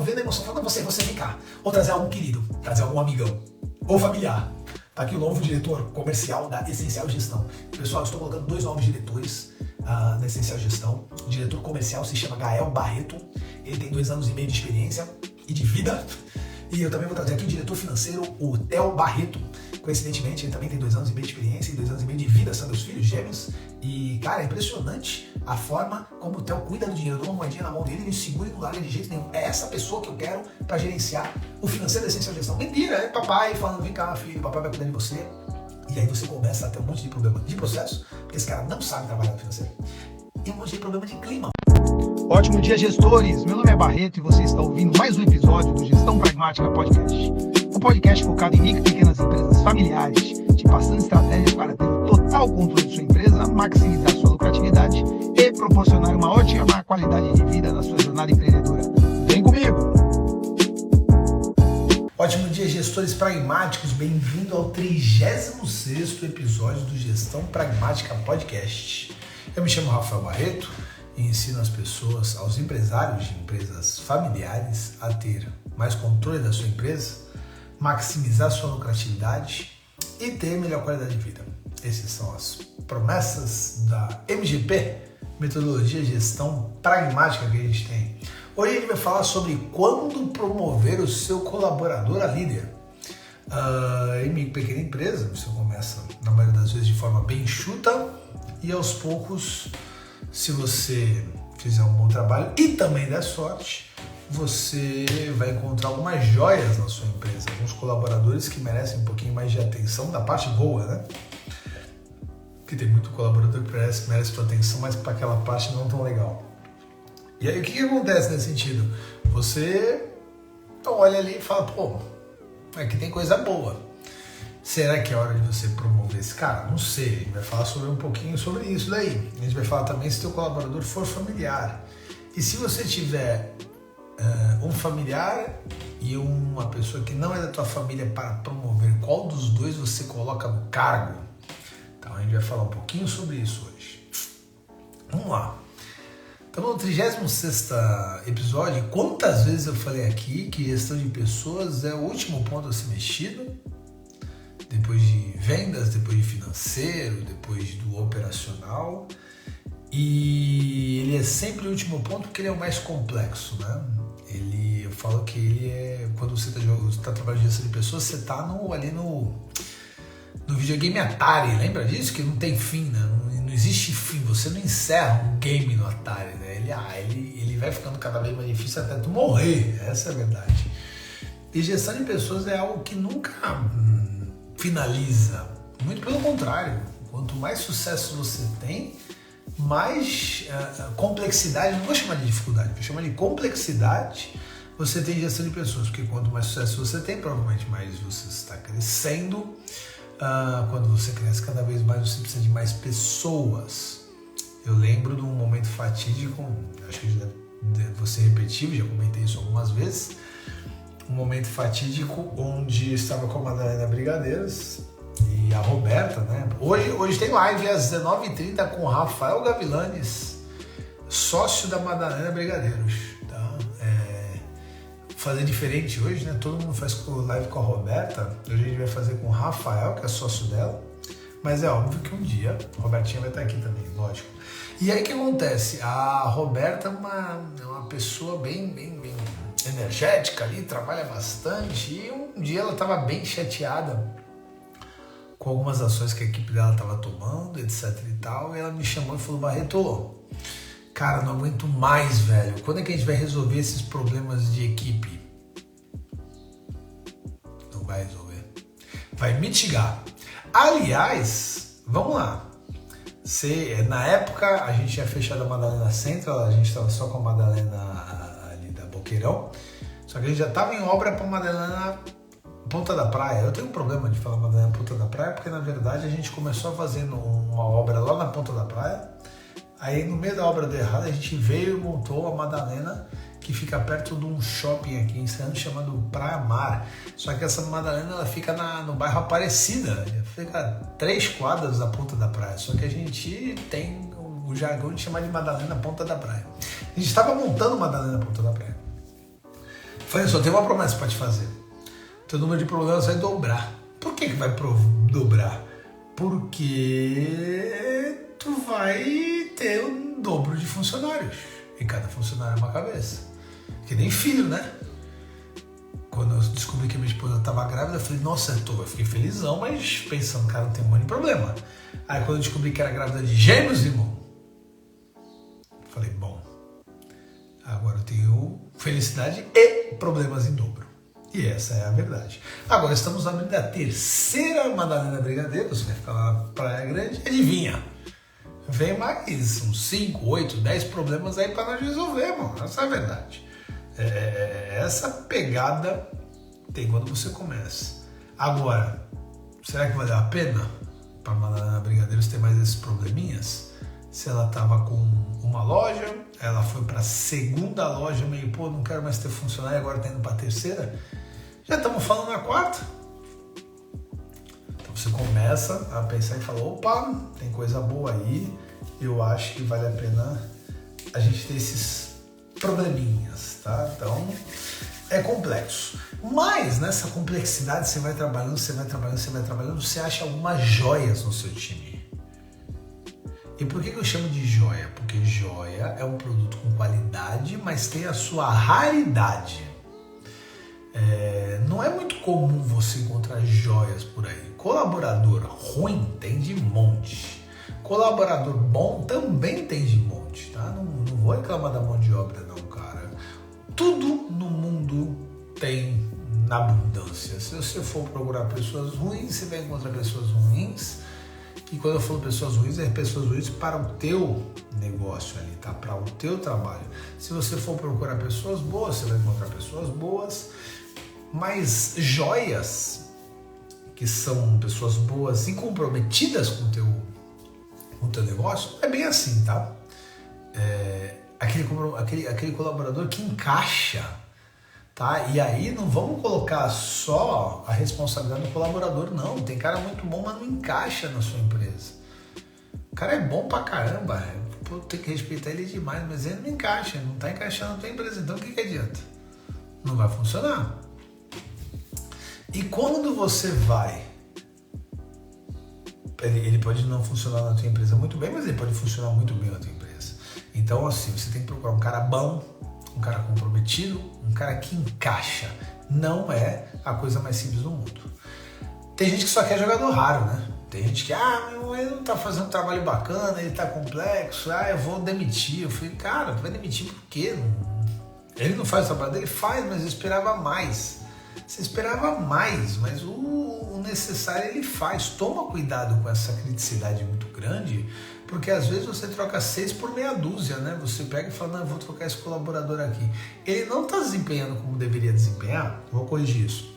vendo a emoção, falando, você vem cá. Ou trazer algum querido, trazer algum amigão, ou familiar. Tá aqui o novo diretor comercial da Essencial Gestão. Pessoal, estou colocando 2 novos diretores da Essencial Gestão. O diretor comercial se chama Gael Barreto. Ele tem 2 anos e meio de experiência e de vida. E eu também vou trazer aqui o diretor financeiro, o Theo Barreto. Coincidentemente, ele também tem 2 anos e meio de experiência e 2 anos e meio de vida, são meus filhos gêmeos. E, cara, é impressionante a forma como o Theo cuida do dinheiro. Eu dou uma moedinha na mão dele e não segura e não larga de jeito nenhum. É essa pessoa que eu quero para gerenciar o financeiro da Essencial Gestão. Mentira, é papai falando, vem cá, filho, papai vai cuidar de você. E aí você começa a ter um monte de problema de processo, porque esse cara não sabe trabalhar no financeiro. E um monte de problema de clima. Ótimo dia, gestores! Meu nome é Barreto e você está ouvindo mais um episódio do Gestão Pragmática Podcast. Um podcast focado em micro e pequenas empresas familiares, te passando estratégias para ter total controle de sua empresa, maximizar sua lucratividade e proporcionar uma ótima qualidade de vida na sua jornada empreendedora. Vem comigo! Ótimo dia, gestores pragmáticos! Bem-vindo ao 36º episódio do Gestão Pragmática Podcast. Eu me chamo Rafael Barreto e ensino as pessoas, aos empresários de empresas familiares, a ter mais controle da sua empresa, maximizar sua lucratividade e ter melhor qualidade de vida. Essas são as promessas da MGP, Metodologia de Gestão Pragmática, que a gente tem. Hoje a gente vai falar sobre quando promover o seu colaborador a líder. Em minha pequena empresa, você começa, na maioria das vezes, de forma bem enxuta e aos poucos, se você fizer um bom trabalho e também der sorte, você vai encontrar algumas joias na sua empresa, alguns colaboradores que merecem um pouquinho mais de atenção da parte boa, né? Porque tem muito colaborador que merece tua atenção, mas para aquela parte não tão legal. E aí o que acontece nesse sentido? Você olha ali e fala, pô, aqui tem coisa boa. Será que é hora de você promover esse cara? Não sei, a gente vai falar um pouquinho sobre isso daí. A gente vai falar também se teu colaborador for familiar. E se você tiver um familiar e uma pessoa que não é da tua família para promover, qual dos dois você coloca no cargo? Então a gente vai falar um pouquinho sobre isso hoje. Vamos lá. Estamos no 36º episódio. Quantas vezes eu falei aqui que gestão de pessoas é o último ponto a ser mexido? Depois de vendas, depois de financeiro, depois do operacional. E ele é sempre o último ponto porque ele é o mais complexo, né? Eu falo que ele é, quando você está trabalhando de gestão de pessoas, você está ali no videogame Atari, lembra disso? Que não tem fim, né? Não existe fim, você não encerra um game no Atari, né? Ele vai ficando cada vez mais difícil até tu morrer, essa é a verdade. E gestão de pessoas é algo que nunca finaliza, muito pelo contrário, quanto mais sucesso você tem, mais complexidade, não vou chamar de dificuldade, vou chamar de complexidade você tem em gestão de pessoas, porque quanto mais sucesso você tem, provavelmente mais você está crescendo. Quando você cresce cada vez mais, você precisa de mais pessoas. Eu lembro de um momento fatídico, acho que vou ser repetitivo, já comentei isso algumas vezes, um momento fatídico onde estava com a Madalena Brigadeiros e a Roberta, né? Hoje tem live às 19h30 com o Rafael Gavilanes, sócio da Madalena Brigadeiros. Fazer diferente hoje, né? Todo mundo faz live com a Roberta. Hoje a gente vai fazer com o Rafael, que é sócio dela. Mas é óbvio que um dia a Robertinha vai estar aqui também, lógico. E aí o que acontece? A Roberta é uma pessoa bem energética ali, trabalha bastante. E um dia ela estava bem chateada com algumas ações que a equipe dela estava tomando, etc e tal. E ela me chamou e falou, Barreto, cara, não aguento mais, velho. Quando é que a gente vai resolver esses problemas de equipe? Não vai resolver. Vai mitigar. Aliás, vamos lá. Na época, a gente tinha fechado a Madalena Central, a gente estava só com a Madalena ali da Boqueirão. Só que a gente já estava em obra para Madalena Ponta da Praia. Eu tenho um problema de falar Madalena Ponta da Praia, porque na verdade a gente começou fazendo uma obra lá na Ponta da Praia. Aí no meio da obra deu errado, a gente veio e montou a Madalena, que fica perto de um shopping aqui em Santos chamado Praia Mar. Só que essa Madalena ela fica no bairro Aparecida, fica 3 quadras da Ponta da Praia. Só que a gente tem o jargão de chamar de Madalena Ponta da Praia. A gente estava montando Madalena Ponta da Praia. Falei, só tem uma promessa para te fazer. Teu número de problemas vai dobrar. Por que vai dobrar? Porque tu vai ter um dobro de funcionários. E cada funcionário é uma cabeça. Que nem filho, né? Quando eu descobri que minha esposa estava grávida, eu falei, nossa, eu fiquei felizão, mas pensando, cara, não tem um monte de problema. Aí quando eu descobri que era grávida de gêmeos, irmão, falei, bom, agora eu tenho felicidade e problemas em dobro. E essa é a verdade. Agora estamos abrindo a terceira Madalena Brigadeiro, você vai ficar lá na Praia Grande, adivinha? Vem mais uns 5, 8, 10 problemas aí para nós resolver, mano. Essa é a verdade. Essa pegada tem quando você começa. Agora, será que valeu a pena para Madalena Brigadeiros ter mais esses probleminhas? Se ela tava com uma loja, ela foi para a segunda loja, meio, pô, não quero mais ter funcionário, agora tá indo para a terceira. Já estamos falando na quarta. Então você começa a pensar e fala, opa, tem coisa boa aí, eu acho que vale a pena a gente ter esses probleminhas, tá? Então, é complexo. Mas nessa complexidade você vai trabalhando, você acha algumas joias no seu time. E por que eu chamo de joia? Porque joia é um produto com qualidade, mas tem a sua raridade. Não é muito comum você encontrar joias por aí. Colaborador ruim tem de monte. Colaborador bom também tem de monte, tá? Não vou reclamar da mão de obra não, cara. Tudo no mundo tem na abundância. Se você for procurar pessoas ruins, você vai encontrar pessoas ruins. E quando eu falo pessoas ruins, é pessoas ruins para o teu negócio ali, tá? Para o teu trabalho. Se você for procurar pessoas boas, você vai encontrar pessoas boas. Mas joias, que são pessoas boas e comprometidas com o teu negócio, não é bem assim, tá? Aquele colaborador que encaixa, tá? E aí não vamos colocar só a responsabilidade do colaborador, não. Tem cara muito bom, mas não encaixa na sua empresa. O cara é bom pra caramba, pô, tem que respeitar ele demais, mas ele não encaixa, não tá encaixando na tua empresa. Então o que adianta? Não vai funcionar. E quando você vai, ele pode não funcionar na tua empresa muito bem, mas ele pode funcionar muito bem na tua empresa. Então assim, você tem que procurar um cara bom, um cara comprometido, um cara que encaixa. Não é a coisa mais simples do mundo. Tem gente que só quer jogador raro, né? Tem gente que, ele não tá fazendo um trabalho bacana, ele tá complexo, eu vou demitir. Eu falei, cara, vai demitir por quê? Ele não faz o trabalho dele? Faz, mas eu esperava mais. Você esperava mais, mas o necessário ele faz. Toma cuidado com essa criticidade muito grande, porque às vezes você troca 6 por meia dúzia, né? Você pega e fala, não, eu vou trocar esse colaborador aqui. Ele não está desempenhando como deveria desempenhar, vou corrigir isso.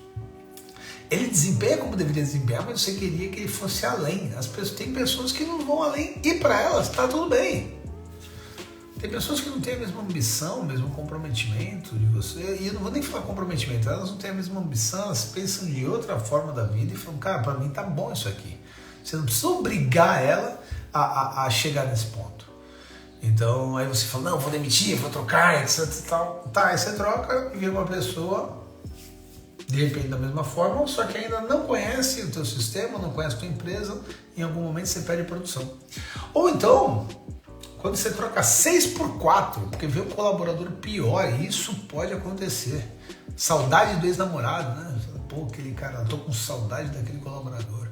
Ele desempenha como deveria desempenhar, mas você queria que ele fosse além. Tem pessoas que não vão além e para elas está tudo bem. Tem pessoas que não têm a mesma ambição, o mesmo comprometimento de você, e eu não vou nem falar comprometimento, elas não têm a mesma ambição, elas pensam de outra forma da vida e falam, cara, pra mim tá bom isso aqui. Você não precisa obrigar ela a chegar nesse ponto. Então, aí você fala, não, vou demitir, vou trocar, etc e tal. Tá, aí você troca e vê uma pessoa, de repente da mesma forma, só que ainda não conhece o teu sistema, não conhece a tua empresa, em algum momento você perde produção. Ou então, quando você troca 6 por 4, porque vê um colaborador pior, isso pode acontecer. Saudade do ex-namorado, né? Pô, aquele cara, tô com saudade daquele colaborador.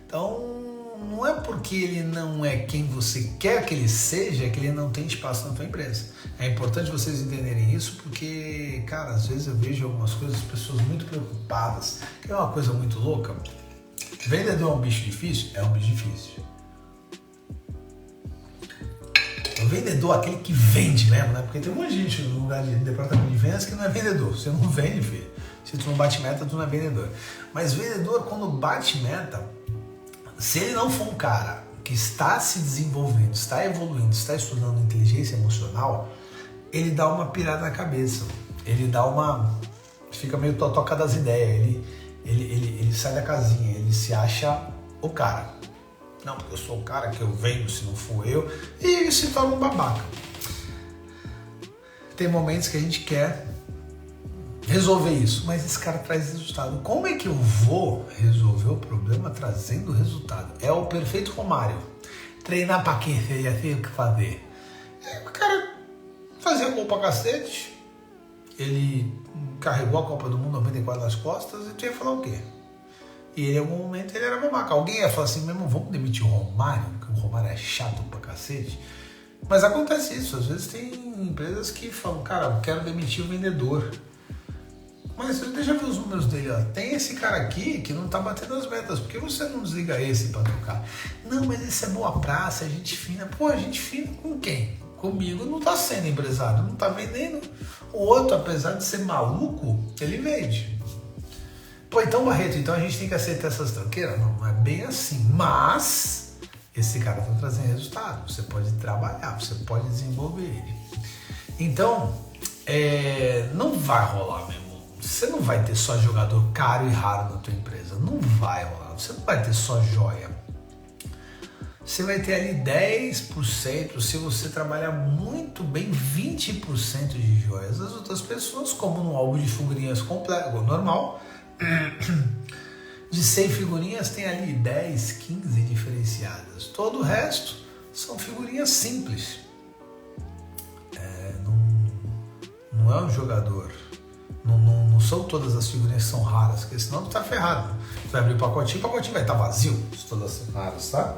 Então, não é porque ele não é quem você quer que ele seja, que ele não tem espaço na tua empresa. É importante vocês entenderem isso, porque, cara, às vezes eu vejo algumas coisas, pessoas muito preocupadas, que é uma coisa muito louca. Vendedor é um bicho difícil? É um bicho difícil. O vendedor, aquele que vende mesmo, né? Porque tem um monte de gente no lugar de departamento de vendas que não é vendedor. Você não vende, filho. Se tu não bate meta, tu não é vendedor. Mas vendedor, quando bate meta, se ele não for um cara que está se desenvolvendo, está evoluindo, está estudando inteligência emocional, ele dá uma pirada na cabeça. Ele dá uma... fica meio totoca das ideias. Ele sai da casinha, ele se acha o cara. Não, porque eu sou o cara que eu venho, se não for eu, e se torna um babaca. Tem momentos que a gente quer resolver isso, mas esse cara traz resultado. Como é que eu vou resolver o problema trazendo resultado? É o perfeito Romário. Treinar pra quê? Você já tem o que fazer. O cara fazia gol pra cacete, ele carregou a Copa do Mundo 94 nas costas e tu ia falar o quê? E ele, em algum momento ele era babaca. Alguém ia falar assim, mesmo, vamos demitir o Romário, porque o Romário é chato pra cacete. Mas acontece isso, às vezes tem empresas que falam, cara, eu quero demitir o vendedor. Mas deixa eu ver os números dele, ó. Tem esse cara aqui que não tá batendo as metas, por que você não desliga esse pra tocar? Não, mas esse é boa praça, é gente fina. Pô, gente fina com quem? Comigo não tá sendo empresário, não tá vendendo. O outro, apesar de ser maluco, ele vende. Pô, então Barreto, então a gente tem que aceitar essas tranqueiras? Não é bem assim, mas esse cara tá trazendo resultado, você pode trabalhar, você pode desenvolver ele. Então, não vai rolar mesmo. Você não vai ter só jogador caro e raro na tua empresa, não vai rolar, você não vai ter só joia. Você vai ter ali 10%, se você trabalhar muito bem, 20% de joias. As outras pessoas, como no álbum de figurinhas completo, normal, de 100 figurinhas tem ali 10, 15 diferenciadas. Todo o resto são figurinhas simples. Não é um jogador. Não são todas as figurinhas que são raras, porque senão tu tá ferrado. Tu vai abrir o pacotinho vai estar vazio, se todas são raras, tá?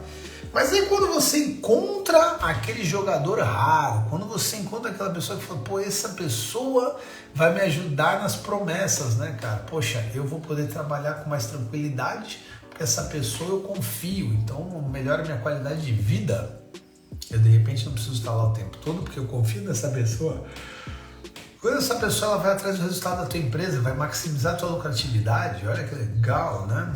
Mas aí quando você encontra aquele jogador raro, quando você encontra aquela pessoa que fala, pô, essa pessoa vai me ajudar nas promessas, né, cara? Poxa, eu vou poder trabalhar com mais tranquilidade, porque essa pessoa eu confio, então melhora a minha qualidade de vida. Eu, de repente, não preciso estar lá o tempo todo, porque eu confio nessa pessoa. Quando essa pessoa ela vai atrás do resultado da tua empresa, vai maximizar a tua lucratividade, olha que legal, né?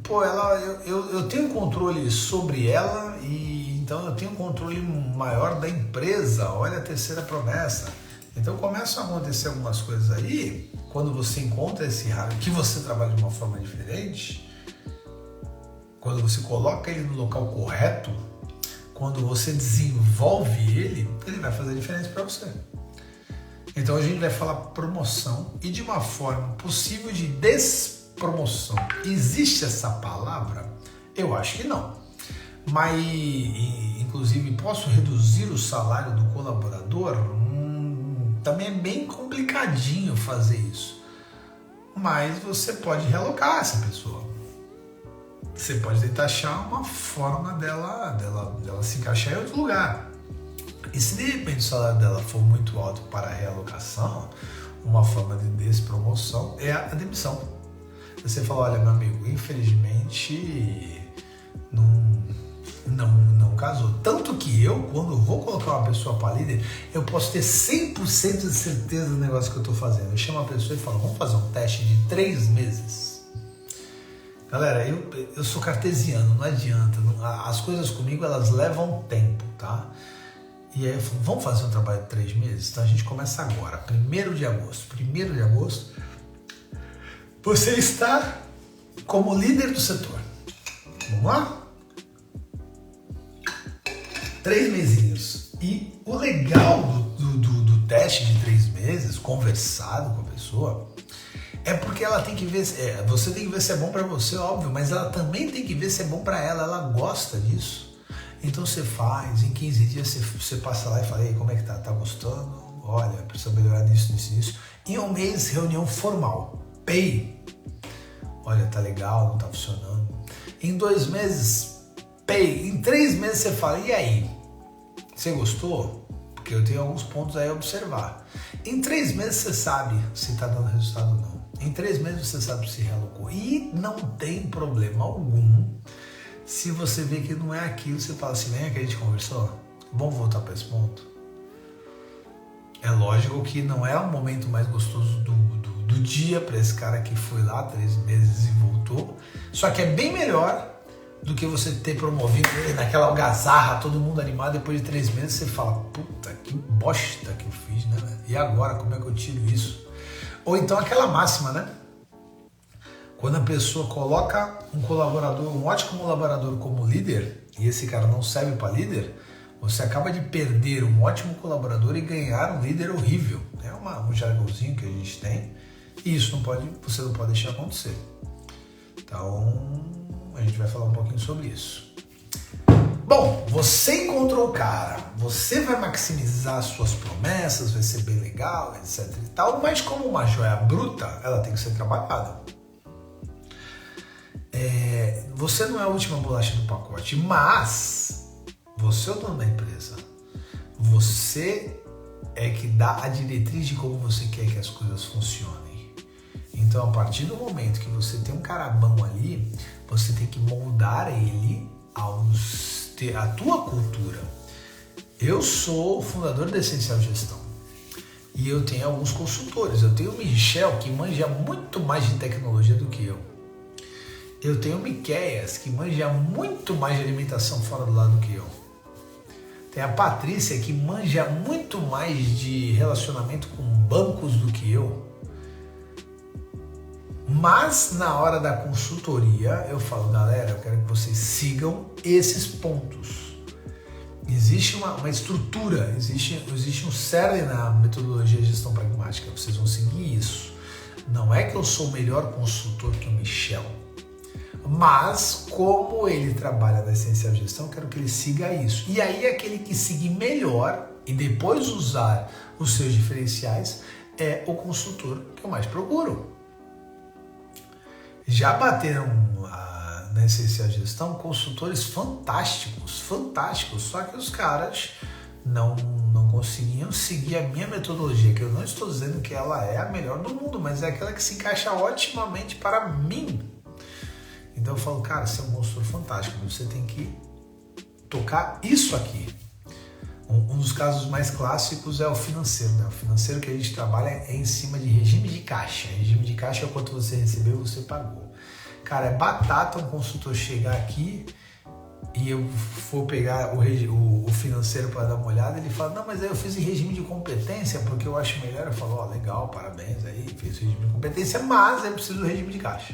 Pô, eu tenho controle sobre ela e então eu tenho um controle maior da empresa, olha a terceira promessa. Então começam a acontecer algumas coisas aí, quando você encontra esse raro, que você trabalha de uma forma diferente, quando você coloca ele no local correto, quando você desenvolve ele vai fazer diferença para você. Então a gente vai falar promoção e de uma forma possível de despromoção. Existe essa palavra? Eu acho que não. Mas, inclusive, posso reduzir o salário do colaborador? Também é bem complicadinho fazer isso. Mas você pode realocar essa pessoa. Você pode tentar achar uma forma dela se encaixar em outro lugar. E se de repente o salário dela for muito alto para a realocação, uma forma de despromoção é a demissão. Você fala, olha meu amigo, infelizmente não casou. Tanto que eu, quando vou colocar uma pessoa para líder, eu posso ter 100% de certeza do negócio que eu estou fazendo. Eu chamo a pessoa e falo, vamos fazer um teste de 3 meses. Galera, eu sou cartesiano, não adianta. As coisas comigo, elas levam tempo, tá? E aí eu falo, vamos fazer um trabalho de 3 meses? Então a gente começa agora, 1º de agosto. 1º de agosto, você está como líder do setor. Vamos lá? 3 mesinhos. E o legal do teste de 3 meses, conversado com a pessoa, é porque ela tem que ver, você tem que ver se é bom para você, óbvio, mas ela também tem que ver se é bom para ela gosta disso. Então você faz, em 15 dias você passa lá e fala, ei, como é que tá? Tá gostando? Olha, precisa melhorar nisso. Em 1 mês, reunião formal. Pay. Olha, tá legal, não tá funcionando. Em 2 meses, pay. Em 3 meses você fala, e aí? Você gostou? Porque eu tenho alguns pontos aí a observar. Em 3 meses você sabe se tá dando resultado ou não. Em 3 meses você sabe se realocou. E não tem problema algum. Se você vê que não é aquilo, você fala assim, lembra que a gente conversou? Vamos voltar para esse ponto? É lógico que não é o momento mais gostoso do dia para esse cara que foi lá 3 meses e voltou. Só que é bem melhor do que você ter promovido ele naquela algazarra, todo mundo animado, depois de 3 meses você fala, puta, que bosta que eu fiz, né? E agora, como é que eu tiro isso? Ou então aquela máxima, né? Quando a pessoa coloca um colaborador, um ótimo colaborador como líder, e esse cara não serve para líder, você acaba de perder um ótimo colaborador e ganhar um líder horrível. É um jargãozinho que a gente tem, E isso você não pode deixar acontecer. Então, a gente vai falar um pouquinho sobre isso. Bom, você encontrou o cara, você vai maximizar suas promessas, vai ser bem legal, etc e tal, mas como uma joia bruta, ela tem que ser trabalhada. Você não é a última bolacha do pacote, mas você é o dono da empresa. Você é que dá a diretriz de como você quer que as coisas funcionem. Então, a partir do momento que você tem um cara bom ali, você tem que moldar ele a tua cultura. Eu sou o fundador da Essencial Gestão e eu tenho alguns consultores. Eu tenho o Michel, que manja muito mais de tecnologia do que eu. Eu tenho o Miqueias, que manja muito mais de alimentação fora do lado do que eu. Tem a Patrícia, que manja muito mais de relacionamento com bancos do que eu. Mas na hora da consultoria eu falo, galera, eu quero que vocês sigam esses pontos. Existe uma estrutura, existe um cerne na metodologia de gestão pragmática, vocês vão seguir isso. Não é que eu sou o melhor consultor que o Michel, mas como ele trabalha na Essencial Gestão, eu quero que ele siga isso. E aí aquele que seguir melhor e depois usar os seus diferenciais é o consultor que eu mais procuro. Já bateram na Essencial Gestão consultores fantásticos, só que os caras não conseguiam seguir a minha metodologia, que eu não estou dizendo que ela é a melhor do mundo, mas é aquela que se encaixa otimamente para mim. Então eu falo, cara, você é um consultor fantástico, você tem que tocar isso aqui. Um dos casos mais clássicos é o financeiro, né? O financeiro que a gente trabalha é em cima de regime de caixa. Regime de caixa é o quanto você recebeu e você pagou. Cara, é batata um consultor chegar aqui e eu for pegar o financeiro para dar uma olhada, ele fala, não, mas aí eu fiz em regime de competência porque eu acho melhor. Eu falo, ó, legal, parabéns, aí fez o regime de competência, mas eu preciso do regime de caixa.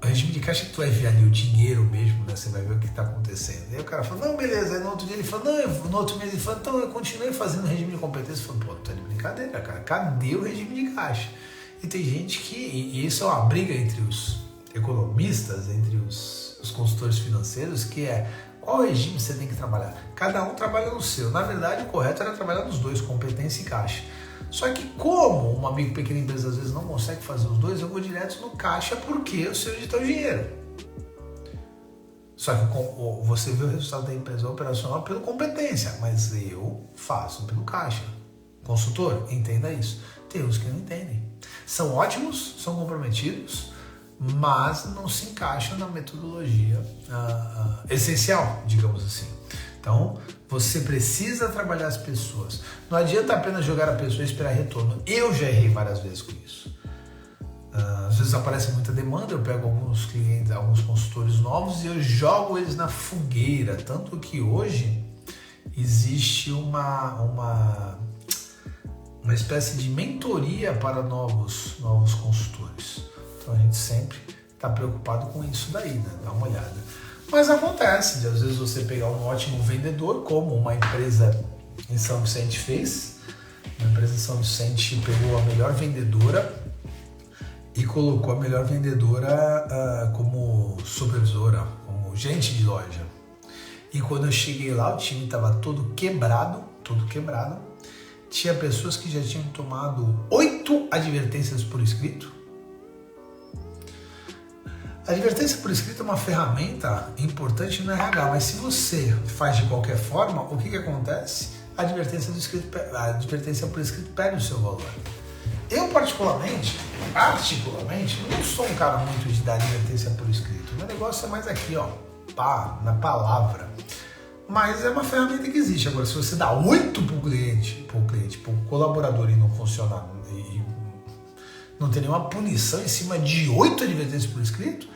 O regime de caixa é que tu vai ver ali o dinheiro mesmo, né? Você vai ver o que está acontecendo. Aí o cara fala, não, beleza. Aí no outro dia ele fala, não, no outro mês ele fala, então eu continuei fazendo o regime de competência. Eu falo, pô, tá de brincadeira, cara. Cadê o regime de caixa? E tem gente que, e isso é uma briga entre os economistas, entre os consultores financeiros, que é, qual regime você tem que trabalhar? Cada um trabalha no seu. Na verdade, o correto era trabalhar nos dois, competência e caixa. Só que como uma micro pequena empresa às vezes não consegue fazer os dois, eu vou direto no caixa porque eu sei onde está o dinheiro. Só que você vê o resultado da empresa operacional pela competência, mas eu faço pelo caixa. Consultor, entenda isso. Tem uns que não entendem. São ótimos, são comprometidos, mas não se encaixam na metodologia essencial, digamos assim. Então, você precisa trabalhar as pessoas. Não adianta apenas jogar a pessoa e esperar retorno. Eu já errei várias vezes com isso. Às vezes aparece muita demanda, eu pego alguns clientes, alguns consultores novos e eu jogo eles na fogueira. Tanto que hoje existe uma espécie de mentoria para novos consultores. Então a gente sempre está preocupado com isso daí, né? Dá uma olhada. Mas acontece de às vezes você pegar um ótimo vendedor, como uma empresa em São Vicente fez. Uma empresa em São Vicente pegou a melhor vendedora e colocou a melhor vendedora como supervisora, como gerente de loja. E quando eu cheguei lá, o time estava todo quebrado. Tinha pessoas que já tinham tomado 8 advertências por escrito. A advertência por escrito é uma ferramenta importante no RH, mas se você faz de qualquer forma, o que acontece? A advertência por escrito perde o seu valor. Eu, particularmente, não sou um cara muito de dar advertência por escrito. O meu negócio é mais aqui, ó, na palavra. Mas é uma ferramenta que existe. Agora, se você dá 8 para o cliente, para o colaborador e não funcionar, e não ter nenhuma punição em cima de 8 advertências por escrito,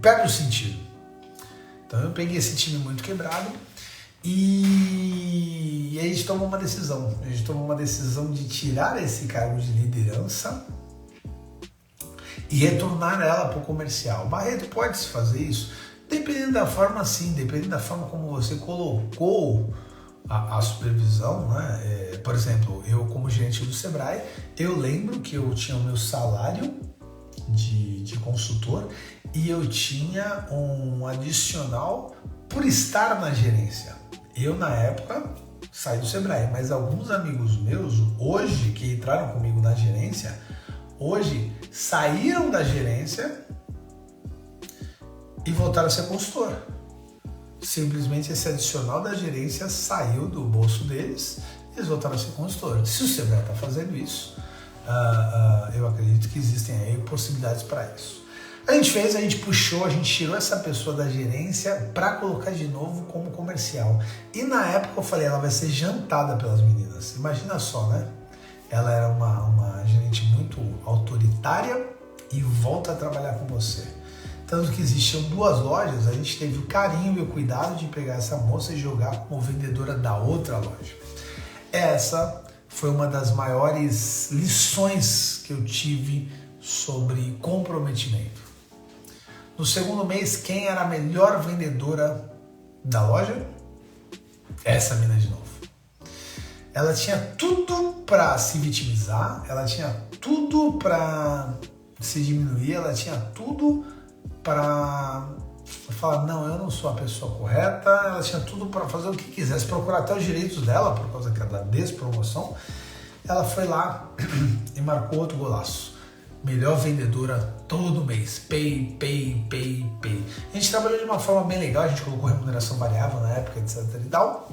perde o sentido. Então eu peguei esse time muito quebrado e a gente tomou uma decisão. A gente tomou uma decisão de tirar esse cargo de liderança e retornar ela para o comercial. Barreto, pode-se fazer isso? Dependendo da forma, sim. Dependendo da forma como você colocou a supervisão, né? Por exemplo, eu como gerente do Sebrae, eu lembro que eu tinha o meu salário de consultor e eu tinha um adicional por estar na gerência. Eu, na época, saí do Sebrae, mas alguns amigos meus, hoje, que entraram comigo na gerência, hoje saíram da gerência e voltaram a ser consultor. Simplesmente esse adicional da gerência saiu do bolso deles e eles voltaram a ser consultor. Se o Sebrae está fazendo isso, eu acredito que existem aí possibilidades para isso. A gente puxou, a gente tirou essa pessoa da gerência para colocar de novo como comercial. E na época eu falei, ela vai ser jantada pelas meninas. Imagina só, né? Ela era uma gerente muito autoritária e volta a trabalhar com você. Tanto que existiam 2 lojas, a gente teve o carinho e o cuidado de pegar essa moça e jogar como vendedora da outra loja. Essa foi uma das maiores lições que eu tive sobre comprometimento. No segundo mês, quem era a melhor vendedora da loja? Essa mina de novo. Ela tinha tudo para se vitimizar, ela tinha tudo para se diminuir, ela tinha tudo para falar, não, eu não sou a pessoa correta, ela tinha tudo para fazer o que quisesse, procurar até os direitos dela, por causa da despromoção. Ela foi lá e marcou outro golaço. Melhor vendedora todo mês. Pay. A gente trabalhou de uma forma bem legal, a gente colocou remuneração variável na época, etc e tal.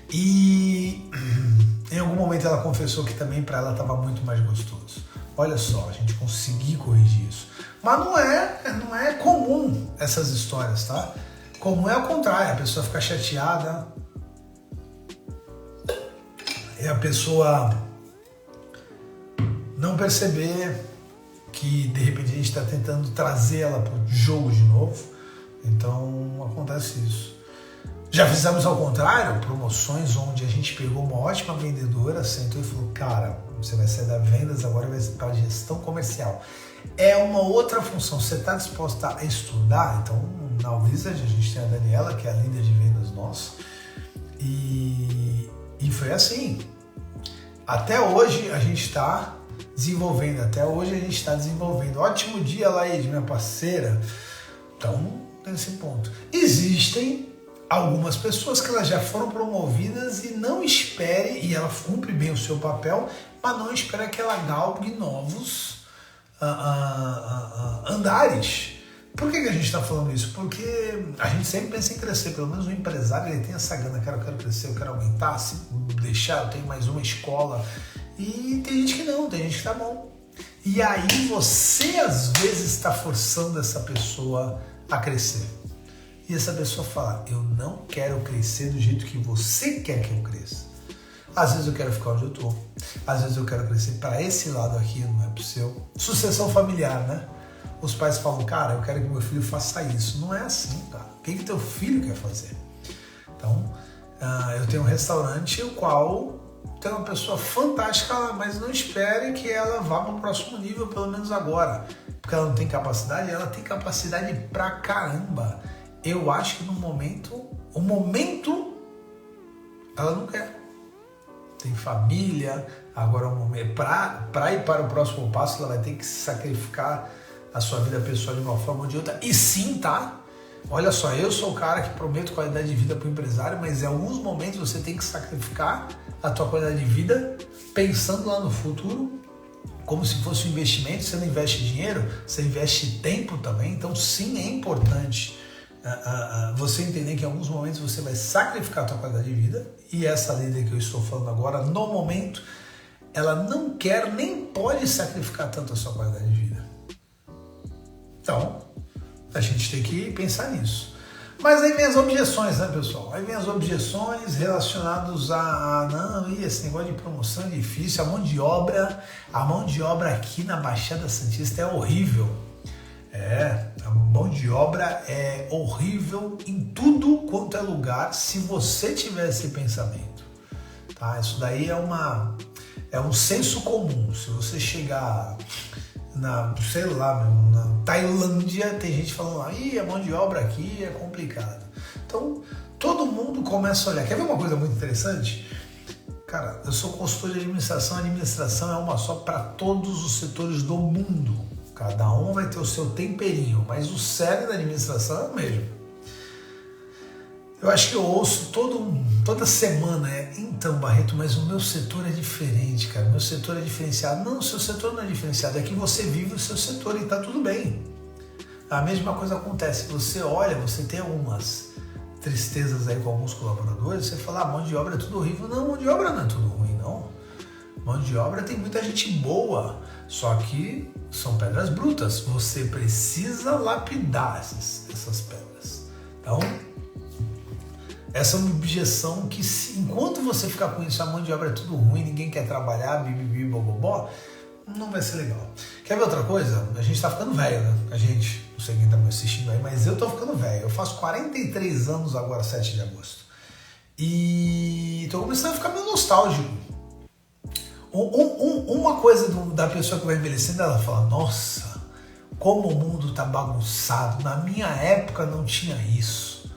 E em algum momento ela confessou que também para ela estava muito mais gostoso. Olha só, a gente conseguiu corrigir isso. Mas não é comum essas histórias, tá? Comum é ao contrário, a pessoa fica chateada e a pessoa não perceber que de repente a gente está tentando trazer ela para o jogo de novo. Então acontece isso. Já fizemos ao contrário, promoções onde a gente pegou uma ótima vendedora, sentou e falou, cara, você vai sair da vendas, agora vai para a gestão comercial. É uma outra função, você está disposta a estudar? Então, na Wizard a gente tem a Daniela, que é a líder de vendas nossa, e foi assim. Até hoje a gente está desenvolvendo, Ótimo dia, Laís, minha parceira. Então, nesse ponto. Existem algumas pessoas que elas já foram promovidas e não espere, e ela cumpre bem o seu papel, mas não espera que ela galgue novos andares. Por que a gente está falando isso? Porque a gente sempre pensa em crescer, pelo menos o empresário ele tem essa gana, cara, eu quero crescer, eu quero aumentar, se deixar eu tenho mais uma escola. E tem gente que não, tem gente que tá bom. E aí você às vezes está forçando essa pessoa a crescer. E essa pessoa fala, eu não quero crescer do jeito que você quer que eu cresça. Às vezes eu quero ficar onde eu tô. Às vezes eu quero crescer para esse lado aqui, não é pro seu. Sucessão familiar, né? Os pais falam, cara, eu quero que meu filho faça isso. Não é assim, cara. O que teu filho quer fazer? Então, eu tenho um restaurante o qual tem uma pessoa fantástica, mas não espere que ela vá para o próximo nível, pelo menos agora. Porque ela não tem capacidade, ela tem capacidade pra caramba. Eu acho que o momento, ela não quer. Tem família, agora é um momento. Para ir para o próximo passo, ela vai ter que sacrificar a sua vida pessoal de uma forma ou de outra. E sim, tá? Olha só, eu sou o cara que prometo qualidade de vida para o empresário, mas em alguns momentos você tem que sacrificar a tua qualidade de vida pensando lá no futuro, como se fosse um investimento. Você não investe dinheiro, você investe tempo também. Então sim, é importante você entender que em alguns momentos você vai sacrificar a tua qualidade de vida, e essa líder que eu estou falando agora, no momento, ela não quer nem pode sacrificar tanto a sua qualidade de vida. Então, a gente tem que pensar nisso. Mas aí vem as objeções, né, pessoal? Aí vem as objeções relacionadas não, esse negócio de promoção é difícil, a mão de obra aqui na Baixada Santista é horrível. A mão de obra é horrível em tudo quanto é lugar, se você tiver esse pensamento, tá? Isso daí é um senso comum. Se você chegar na Tailândia, tem gente falando, a mão de obra aqui é complicada. Então, todo mundo começa a olhar. Quer ver uma coisa muito interessante? Cara, eu sou consultor de administração. A administração é uma só para todos os setores do mundo. Cada um vai ter o seu temperinho, mas o cerne da administração é o mesmo. Eu acho que eu ouço toda semana, então, Barreto, mas o meu setor é diferente, cara. O meu setor é diferenciado. Não, o seu setor não é diferenciado. É que você vive o seu setor e tá tudo bem. A mesma coisa acontece. Você olha, você tem algumas tristezas aí com alguns colaboradores, você fala, mão de obra é tudo horrível. Não, mão de obra não é tudo ruim, não. Mão de obra tem muita gente boa, só que são pedras brutas. Você precisa lapidar essas pedras. Então, essa é uma objeção que, enquanto você ficar com isso, a mão de obra é tudo ruim, ninguém quer trabalhar, bibibi, bobobó, não vai ser legal. Quer ver outra coisa? A gente tá ficando velho, né? Não sei quem tá me assistindo aí, mas eu tô ficando velho. Eu faço 43 anos agora, 7 de agosto. E tô começando a ficar meio nostálgico. Uma coisa da pessoa que vai envelhecendo, ela fala, nossa, como o mundo tá bagunçado. Na minha época não tinha isso.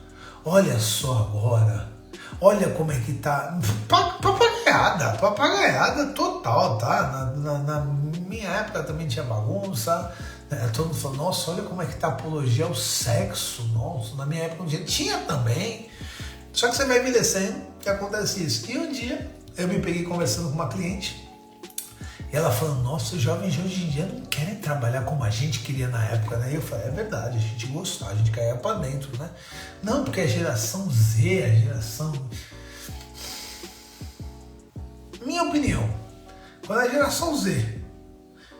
Olha só agora. Olha como é que tá. Papagaiada total, tá? Na minha época também tinha bagunça. Todo mundo falou, nossa, olha como é que tá a apologia ao sexo. Nossa, na minha época não tinha também. Só que você vai envelhecendo e acontece isso. E um dia eu me peguei conversando com uma cliente e ela falando, nossa, os jovens de hoje em dia não querem trabalhar como a gente queria na época, né? E eu falei, é verdade, a gente gostava, a gente caía pra dentro, né? Não, porque a geração Z, a geração... Minha opinião, quando a geração Z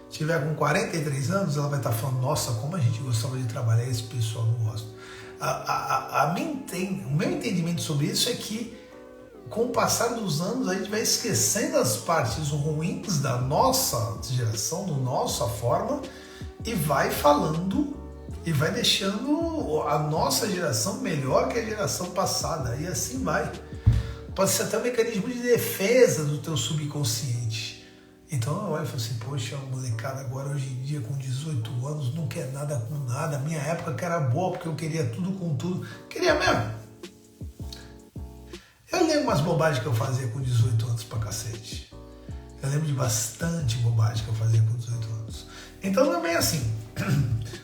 tiver com 43 anos, ela vai estar falando, nossa, como a gente gostava de trabalhar, esse pessoal não gosta. O meu entendimento sobre isso é que, com o passar dos anos, a gente vai esquecendo as partes ruins da nossa geração, da nossa forma, e vai falando e vai deixando a nossa geração melhor que a geração passada, e assim vai. Pode ser até um mecanismo de defesa do teu subconsciente. Então eu olho e falo assim, poxa, a molecada agora hoje em dia com 18 anos não quer nada com nada. Minha época que era boa porque eu queria tudo com tudo. Queria mesmo. Eu lembro umas bobagens que eu fazia com 18 anos pra cacete. Eu lembro de bastante bobagem que eu fazia com 18 anos. Então não é bem assim.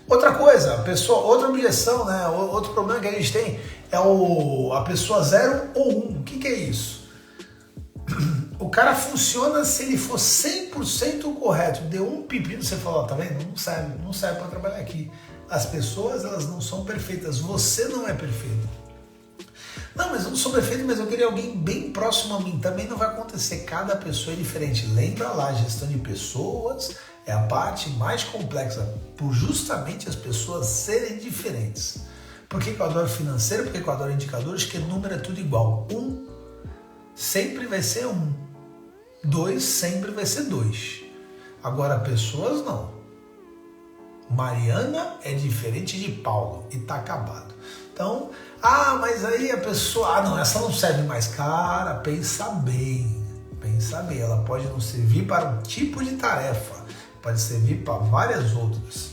Outra coisa, outra objeção, né? Outro problema que a gente tem é a pessoa 0 ou 1. O que é isso? O cara funciona se ele for 100% correto. Deu um pepino, você falou, tá vendo? Não serve para trabalhar aqui. As pessoas, elas não são perfeitas. Você não é perfeito. Não, mas eu não sou perfeito, mas eu queria alguém bem próximo a mim. Também não vai acontecer. Cada pessoa é diferente. Lembra lá, gestão de pessoas é a parte mais complexa, por justamente as pessoas serem diferentes. Por que eu adoro financeiro? Por que eu adoro indicadores? Porque número é tudo igual. 1 sempre vai ser 1. 2 sempre vai ser 2. Agora, pessoas não. Mariana é diferente de Paulo e tá acabado. Então, mas aí a pessoa... não, essa não serve mais. Cara, pensa bem. Pensa bem. Ela pode não servir para um tipo de tarefa. Pode servir para várias outras.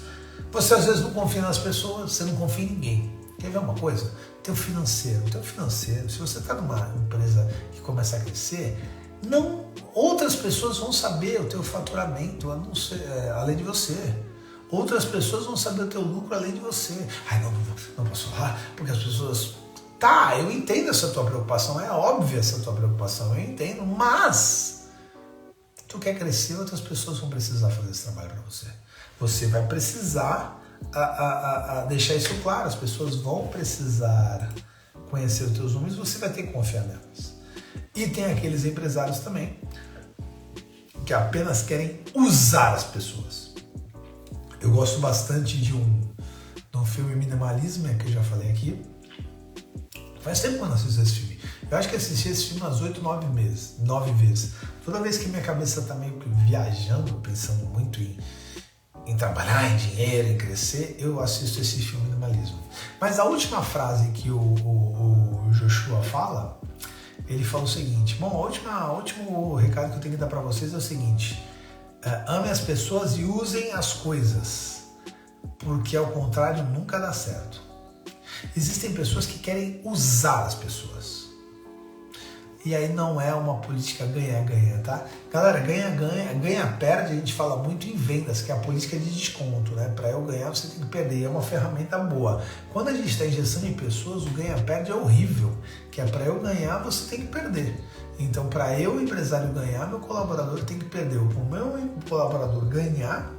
Você às vezes não confia nas pessoas, você não confia em ninguém. Quer ver uma coisa? Teu financeiro, se você está numa empresa que começa a crescer, outras pessoas vão saber o teu faturamento, além de você. Outras pessoas vão saber o teu lucro além de você. Não posso falar, porque as pessoas... Tá, eu entendo essa tua preocupação, é óbvia essa tua preocupação, eu entendo, mas tu quer crescer, outras pessoas vão precisar fazer esse trabalho para você. Você vai precisar deixar isso claro, as pessoas vão precisar conhecer os teus números, você vai ter que confiar nelas. E tem aqueles empresários também que apenas querem usar as pessoas. Eu gosto bastante de um filme Minimalismo, que eu já falei aqui. Faz tempo que eu não assisto esse filme. Eu acho que assisti esse filme umas 8, 9 vezes. Toda vez que minha cabeça tá meio que viajando, pensando muito em trabalhar, em dinheiro, em crescer, eu assisto esse filme Minimalismo. Mas a última frase que o Joshua fala, ele fala o seguinte, bom, o último recado que eu tenho que dar para vocês é o seguinte, amem as pessoas e usem as coisas, porque ao contrário nunca dá certo. Existem pessoas que querem usar as pessoas. E aí não é uma política ganha-ganha, tá? Galera, ganha-ganha, ganha-perde, a gente fala muito em vendas, que é a política de desconto, né? Para eu ganhar, você tem que perder, é uma ferramenta boa. Quando a gente está em gestão de pessoas, o ganha-perde é horrível, que é para eu ganhar, você tem que perder. Então, para eu, empresário, ganhar, meu colaborador tem que perder. Para o meu colaborador ganhar,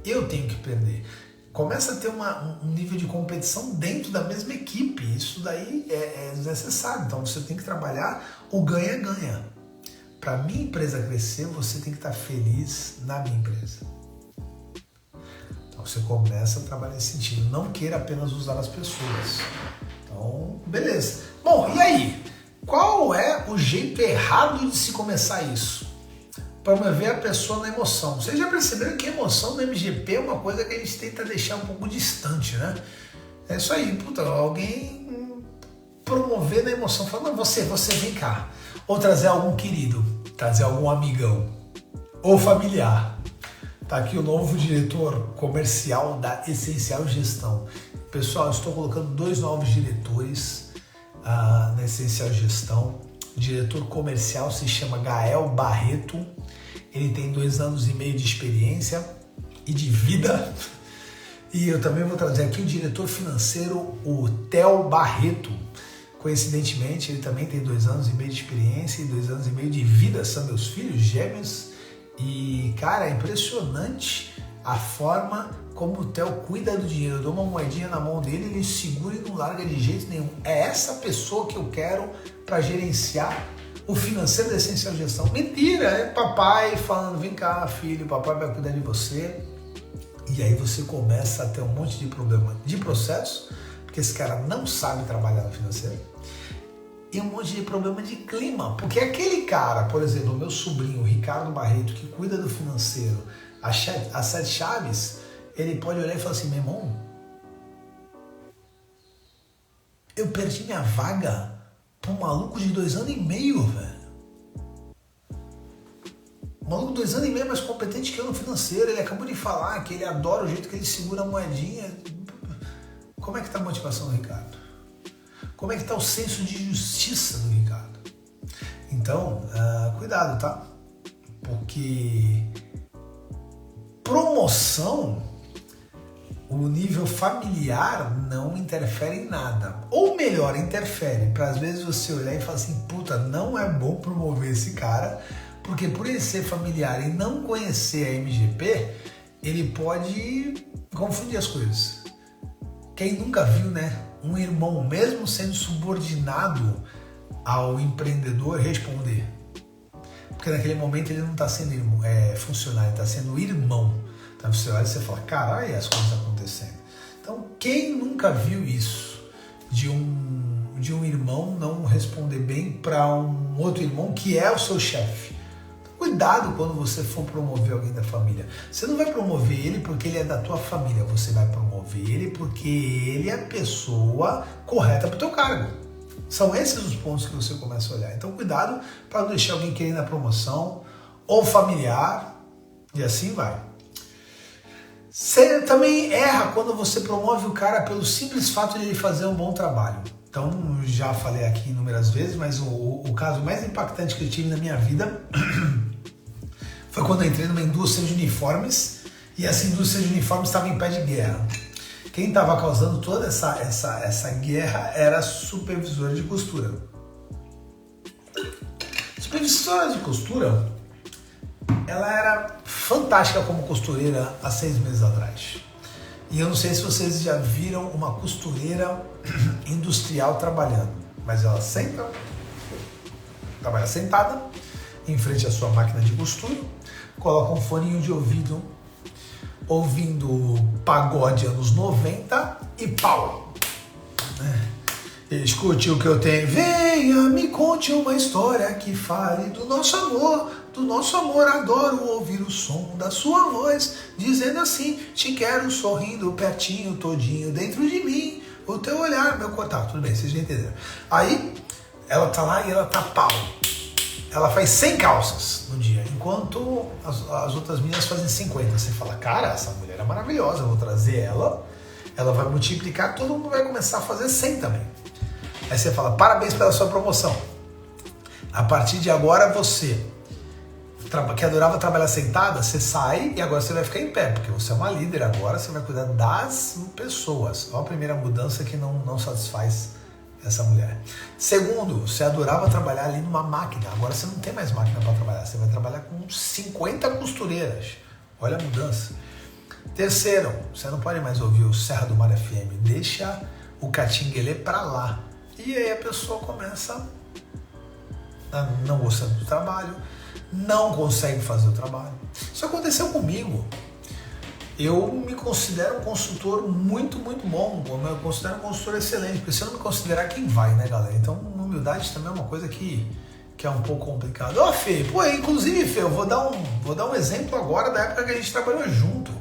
eu tenho que perder. Começa a ter um nível de competição dentro da mesma equipe. Isso daí é desnecessário. Então você tem que trabalhar o ganha-ganha. Para a minha empresa crescer, você tem que estar feliz na minha empresa. Então você começa a trabalhar nesse sentido. Não queira apenas usar as pessoas. Então, beleza. Bom, e aí? Qual é o jeito errado de se começar isso? Promover a pessoa na emoção. Vocês já perceberam que a emoção no MGP é uma coisa que a gente tenta deixar um pouco distante, né? É isso aí, puta, alguém promover na emoção, falando, não, você vem cá. Ou trazer algum querido, trazer algum amigão, ou familiar. Tá aqui o novo diretor comercial da Essencial Gestão. Pessoal, eu estou colocando 2 novos diretores na Essencial Gestão. O diretor comercial se chama Gael Barreto. Ele tem 2 anos e meio de experiência e de vida. E eu também vou trazer aqui o diretor financeiro, o Theo Barreto. Coincidentemente, ele também tem 2 anos e meio de experiência e 2 anos e meio de vida. São meus filhos gêmeos. E, cara, é impressionante a forma como o Theo cuida do dinheiro. Eu dou uma moedinha na mão dele, ele segura e não larga de jeito nenhum. É essa pessoa que eu quero para gerenciar o financeiro da Essencial Gestão. Mentira, é papai falando, vem cá filho, papai vai cuidar de você. E aí você começa a ter um monte de problema de processo, porque esse cara não sabe trabalhar no financeiro. E um monte de problema de clima, porque aquele cara, por exemplo, o meu sobrinho, o Ricardo Barreto, que cuida do financeiro, a 7 Chaves, ele pode olhar e falar assim, meu irmão, eu perdi minha vaga para um maluco de 2 anos e meio, velho. Um maluco de 2 anos e meio é mais competente que eu no financeiro. Ele acabou de falar que ele adora o jeito que ele segura a moedinha. Como é que tá a motivação do Ricardo? Como é que tá o senso de justiça do Ricardo? Então, cuidado, tá? Porque promoção, o nível familiar não interfere em nada. Ou melhor, interfere. Para às vezes você olhar e falar assim, puta, não é bom promover esse cara, porque por ele ser familiar e não conhecer a MGP, ele pode confundir as coisas. Quem nunca viu, né? Um irmão, mesmo sendo subordinado ao empreendedor, responder. Porque naquele momento ele não está sendo funcionário, ele está sendo irmão. Então você olha e você fala, caralho, as coisas acontecendo. Então, quem nunca viu isso? De um irmão não responder bem para um outro irmão que é o seu chefe. Cuidado quando você for promover alguém da família. Você não vai promover ele porque ele é da tua família. Você vai promover ele porque ele é a pessoa correta para o teu cargo. São esses os pontos que você começa a olhar. Então cuidado para não deixar alguém querendo a promoção ou familiar e assim vai. Você também erra quando você promove o cara pelo simples fato de ele fazer um bom trabalho. Então, já falei aqui inúmeras vezes, mas o caso mais impactante que eu tive na minha vida foi quando eu entrei numa indústria de uniformes e essa indústria de uniformes estava em pé de guerra. Quem estava causando toda essa guerra era a supervisora de costura. Supervisora de costura, ela era fantástica como costureira há 6 meses atrás. E eu não sei se vocês já viram uma costureira industrial trabalhando, mas ela trabalha sentada, em frente à sua máquina de costura, coloca um foninho de ouvido, ouvindo pagode anos 90 e pau! Escute o que eu tenho, venha, me conte uma história que fale do nosso amor, adoro ouvir o som da sua voz, dizendo assim, te quero sorrindo, pertinho, todinho, dentro de mim, o teu olhar, meu contato, tudo bem, vocês já entenderam. Aí, ela tá lá e ela tá pau. Ela faz 100 calças no dia, enquanto as outras meninas fazem 50. Você fala, cara, essa mulher é maravilhosa, eu vou trazer ela ela vai multiplicar, todo mundo vai começar a fazer 100 também. Aí você fala, parabéns pela sua promoção. A partir de agora você, que adorava trabalhar sentada, você sai e agora você vai ficar em pé, porque você é uma líder agora, você vai cuidar das pessoas. Olha a primeira mudança que não satisfaz essa mulher. Segundo, você adorava trabalhar ali numa máquina, agora você não tem mais máquina para trabalhar, você vai trabalhar com 50 costureiras. Olha a mudança. Terceiro, você não pode mais ouvir o Serra do Mar FM, deixa o Catinguelê para lá. E aí a pessoa começa a não gostar do trabalho, não consegue fazer o trabalho. Isso aconteceu comigo. Eu me considero um consultor muito bom, eu considero um consultor excelente, porque se eu não me considerar, quem vai, né, galera? Então, humildade também é uma coisa que é um pouco complicado. Ó, Fê, inclusive, Fê, eu vou dar um exemplo agora da época que a gente trabalhou junto.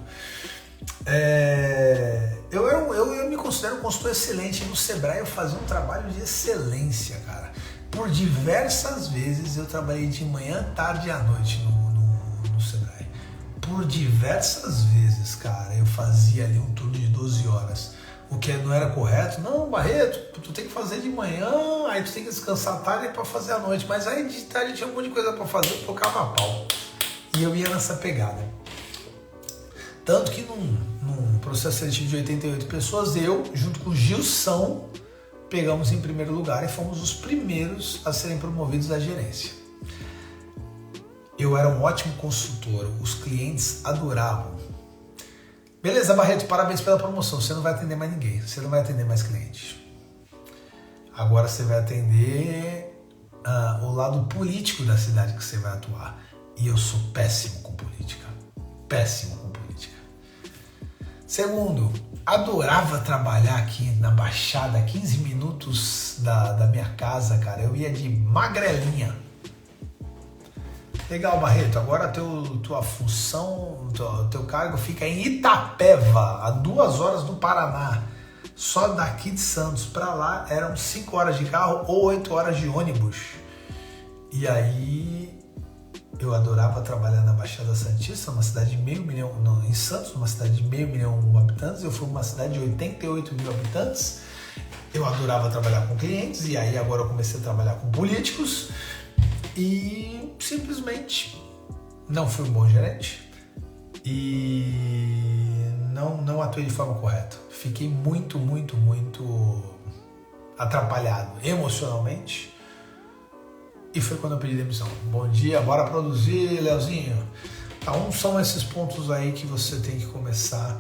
Eu me considero um consultor excelente. No Sebrae eu fazia um trabalho de excelência, cara. Por diversas vezes eu trabalhei de manhã, tarde e à noite no Sebrae. Por diversas vezes, cara, eu fazia ali um turno de 12 horas. O que não era correto. Não, Barreto, tu tem que fazer de manhã, aí tu tem que descansar à tarde para fazer à noite. Mas aí de tarde tinha um monte de coisa para fazer, eu tocava pau. E eu ia nessa pegada. Tanto que num processo seletivo de 88 pessoas, eu, junto com o Gilson, pegamos em primeiro lugar e fomos os primeiros a serem promovidos à gerência. Eu era um ótimo consultor, os clientes adoravam. Beleza, Barreto, parabéns pela promoção, você não vai atender mais ninguém, você não vai atender mais clientes. Agora você vai atender o lado político da cidade que você vai atuar. E eu sou péssimo com política, péssimo com política. Segundo, adorava trabalhar aqui na Baixada, 15 minutos da minha casa, cara. Eu ia de magrelinha. Legal, Barreto, agora tua função, teu cargo fica em Itapeva, a 2 horas do Paraná. Só daqui de Santos para lá eram 5 horas de carro ou 8 horas de ônibus. E aí eu adorava trabalhar na Baixada Santista, uma cidade de meio milhão, não, em Santos, uma cidade de meio milhão de habitantes. Eu fui uma cidade de 88 mil habitantes. Eu adorava trabalhar com clientes e aí agora eu comecei a trabalhar com políticos e simplesmente não fui um bom gerente e não atuei de forma correta. Fiquei muito atrapalhado emocionalmente. E foi quando eu pedi demissão. Bom dia, bora produzir, Leozinho. Então são esses pontos aí que você tem que começar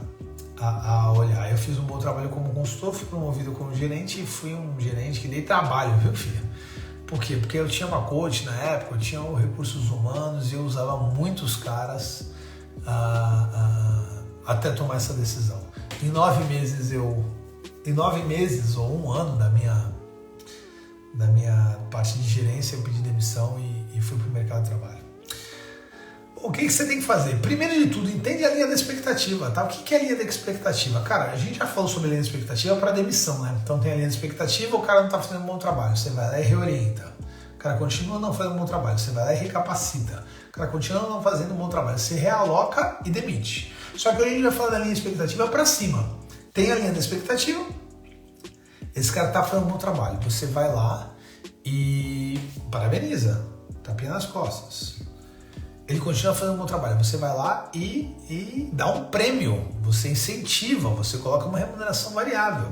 a olhar. Eu fiz um bom trabalho como consultor, fui promovido como gerente e fui um gerente que dei trabalho, viu, filho? Por quê? Porque eu tinha uma coach na época, eu tinha recursos humanos e eu usava muitos caras até tomar essa decisão. Em 9 meses ou 1 ano da minha parte de gerência, eu pedi demissão e fui para o mercado de trabalho. Bom, o que você tem que fazer? Primeiro de tudo, entende a linha da expectativa, tá? O que é a linha da expectativa? Cara, a gente já falou sobre a linha da expectativa para demissão, né? Então tem a linha da expectativa, o cara não está fazendo um bom trabalho, você vai lá e reorienta. O cara continua não fazendo um bom trabalho, você vai lá e recapacita. O cara continua não fazendo um bom trabalho, você realoca e demite. Só que hoje a gente vai falar da linha de expectativa para cima. Tem a linha da expectativa, esse cara está fazendo um bom trabalho, você vai lá e parabeniza, tapinha nas costas. Ele continua fazendo um bom trabalho, você vai lá e dá um prêmio, você incentiva, você coloca uma remuneração variável.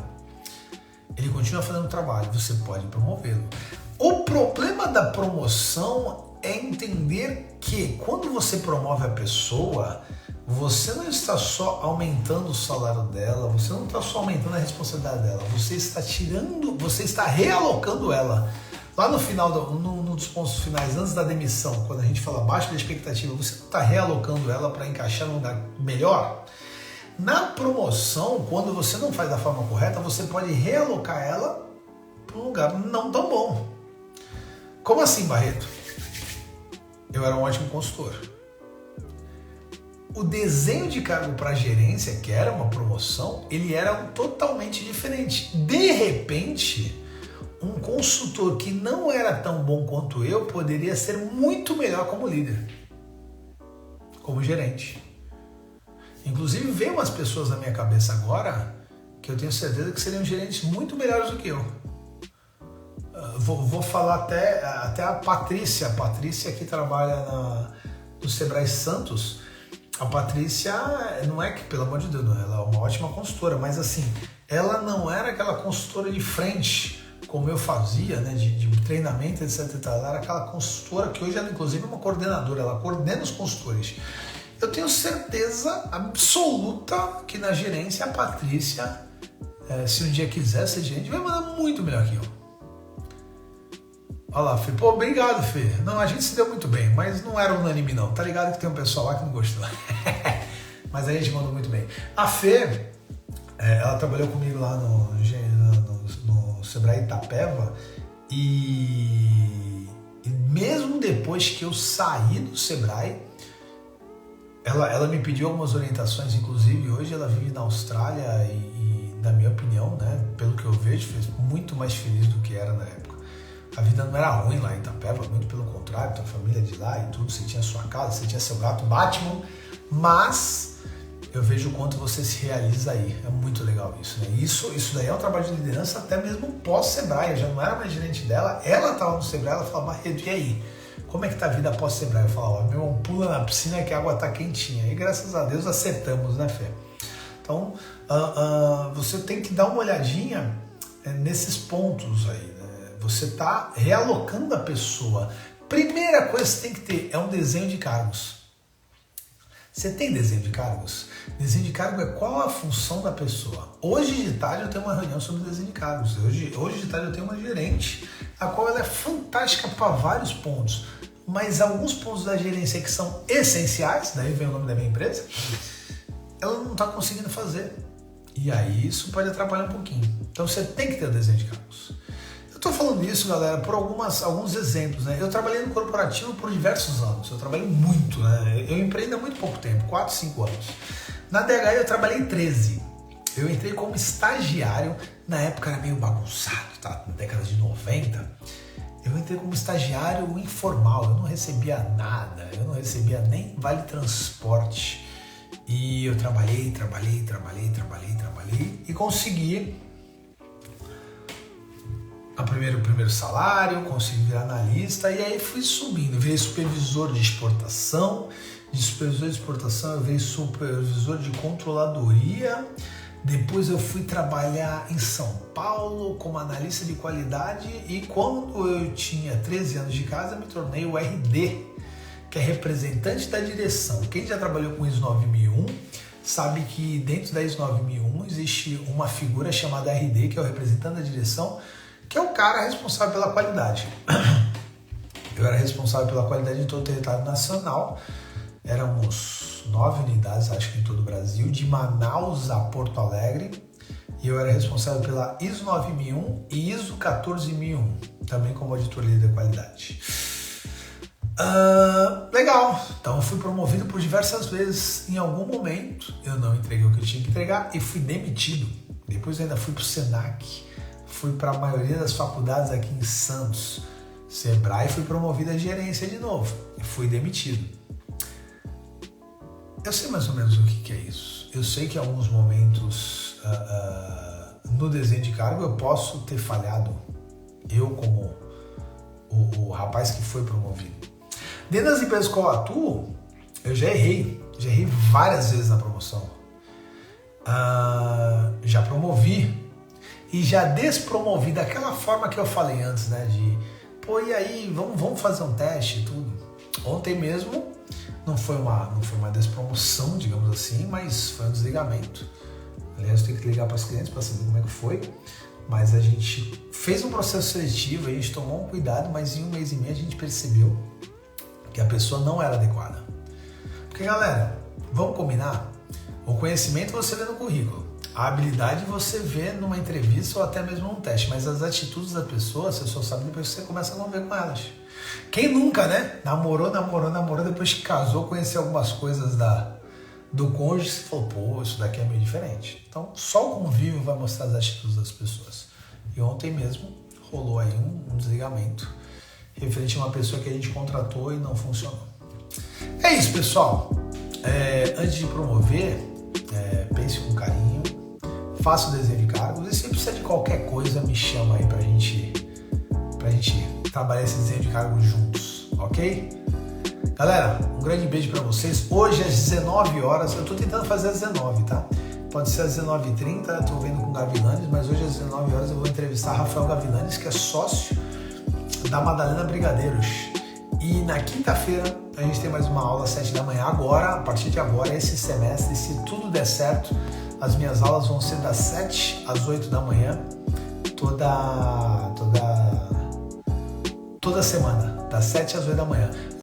Ele continua fazendo o trabalho, você pode promovê-lo. O problema da promoção é entender que quando você promove a pessoa, você não está só aumentando o salário dela, você não está só aumentando a responsabilidade dela, você está realocando ela. Lá no final, nos pontos finais, antes da demissão, quando a gente fala abaixo da expectativa, você não está realocando ela para encaixar num lugar melhor? Na promoção, quando você não faz da forma correta, você pode realocar ela para um lugar não tão bom. Como assim, Barreto? Eu era um ótimo consultor. O desenho de cargo para gerência, que era uma promoção, ele era totalmente diferente. De repente, um consultor que não era tão bom quanto eu poderia ser muito melhor como líder, como gerente. Inclusive, veio umas pessoas na minha cabeça agora que eu tenho certeza que seriam gerentes muito melhores do que eu. Vou falar até a Patrícia. A Patrícia que trabalha no Sebrae Santos. A Patrícia não é que, pelo amor de Deus, não, ela é uma ótima consultora, mas assim, ela não era aquela consultora de frente, como eu fazia, né, de treinamento, etc. Ela era aquela consultora que hoje ela, inclusive, é uma coordenadora, ela coordena os consultores. Eu tenho certeza absoluta que na gerência a Patrícia, se um dia quiser ser gerente, vai mandar muito melhor que eu. Olha lá, Fê. Pô, obrigado, Fê. Não, a gente se deu muito bem, mas não era unânime não. Tá ligado que tem um pessoal lá que não gostou. Mas a gente mandou muito bem. A Fê, ela trabalhou comigo lá no Sebrae Itapeva e mesmo depois que eu saí do Sebrae, ela me pediu algumas orientações, inclusive hoje ela vive na Austrália e na minha opinião, né, pelo que eu vejo, fez muito mais feliz do que era na época. A vida não era ruim lá em Itapeva, muito pelo contrário, tua família de lá e tudo, você tinha sua casa, você tinha seu gato Batman, mas eu vejo o quanto você se realiza aí, é muito legal isso, né? Isso daí é um trabalho de liderança até mesmo pós-Sebrae, eu já não era mais gerente dela, ela estava no Sebrae, ela falava, Barreto, e aí? Como é que tá a vida pós-Sebrae? Eu falava, meu irmão, pula na piscina que a água tá quentinha, e graças a Deus acertamos, né, Fê? Então, você tem que dar uma olhadinha nesses pontos aí, né? Você está realocando a pessoa. Primeira coisa que você tem que ter é um desenho de cargos. Você tem desenho de cargos? Desenho de cargo é qual a função da pessoa. Hoje de tarde eu tenho uma reunião sobre desenho de cargos. Hoje de tarde eu tenho uma gerente, a qual ela é fantástica para vários pontos. Mas alguns pontos da gerência que são essenciais, daí vem o nome da minha empresa, ela não está conseguindo fazer. E aí isso pode atrapalhar um pouquinho. Então você tem que ter o desenho de cargos. Estou falando isso, galera, por alguns exemplos, né? Eu trabalhei no corporativo por diversos anos, eu trabalhei muito, né? Eu empreendo há muito pouco tempo, 4, 5 anos. Na DHI eu trabalhei 13. Eu entrei como estagiário, na época era meio bagunçado, tá? Na década de 90. Eu entrei como estagiário informal, eu não recebia nada, eu não recebia nem vale transporte. E eu trabalhei e consegui o primeiro salário, consegui virar analista e aí fui subindo, virei supervisor de exportação, eu virei supervisor de controladoria, depois eu fui trabalhar em São Paulo como analista de qualidade e quando eu tinha 13 anos de casa me tornei o RD, que é representante da direção. Quem já trabalhou com ISO 9001 sabe que dentro da ISO 9001 existe uma figura chamada RD, que é o representante da direção, que é o cara responsável pela qualidade. Eu era responsável pela qualidade em todo o território nacional. Éramos 9 unidades, acho que em todo o Brasil, de Manaus a Porto Alegre. E eu era responsável pela ISO 9001 e ISO 14001, também como auditor líder de qualidade. Legal, então eu fui promovido por diversas vezes. Em algum momento eu não entreguei o que eu tinha que entregar e fui demitido. Depois eu ainda fui para o Senac. Fui para a maioria das faculdades aqui em Santos, Sebrae, fui promovido a gerência de novo e fui demitido. Eu sei mais ou menos o que é isso. Eu sei que em alguns momentos no desenho de cargo eu posso ter falhado, eu como o rapaz que foi promovido. Dentro das empresas que eu atuo, eu já errei várias vezes na promoção. Já promovi e já despromovi daquela forma que eu falei antes, né? De, pô, e aí, vamos fazer um teste e tudo. Ontem mesmo não foi uma despromoção, digamos assim, mas foi um desligamento. Aliás, eu tenho que ligar para os clientes para saber como é que foi. Mas a gente fez um processo seletivo, a gente tomou um cuidado, mas em 1 mês e meio a gente percebeu que a pessoa não era adequada. Porque, galera, vamos combinar? O conhecimento você vê no currículo. A habilidade você vê numa entrevista ou até mesmo num teste, mas as atitudes da pessoa, você só sabe depois que você começa a conviver com elas. Quem nunca, né? Namorou, depois que casou, conheceu algumas coisas do cônjuge e falou, pô, isso daqui é meio diferente. Então, só o convívio vai mostrar as atitudes das pessoas. E ontem mesmo rolou aí um desligamento referente a uma pessoa que a gente contratou e não funcionou. É isso, pessoal. Antes de promover, pense com carinho, faço o desenho de cargos e se precisa de qualquer coisa, me chama aí pra gente trabalhar esse desenho de cargos juntos, ok? Galera, um grande beijo pra vocês. Hoje às 19 horas, eu tô tentando fazer às 19, tá? Pode ser às 19h30, tô vendo com o Gavilanes, mas hoje às 19 horas eu vou entrevistar Rafael Gavilanes, que é sócio da Madalena Brigadeiros. E na quinta-feira a gente tem mais uma aula às 7 da manhã. Agora, a partir de agora, esse semestre, se tudo der certo, as minhas aulas vão ser das 7 às 8 da manhã, toda semana, das 7 às 8 da manhã.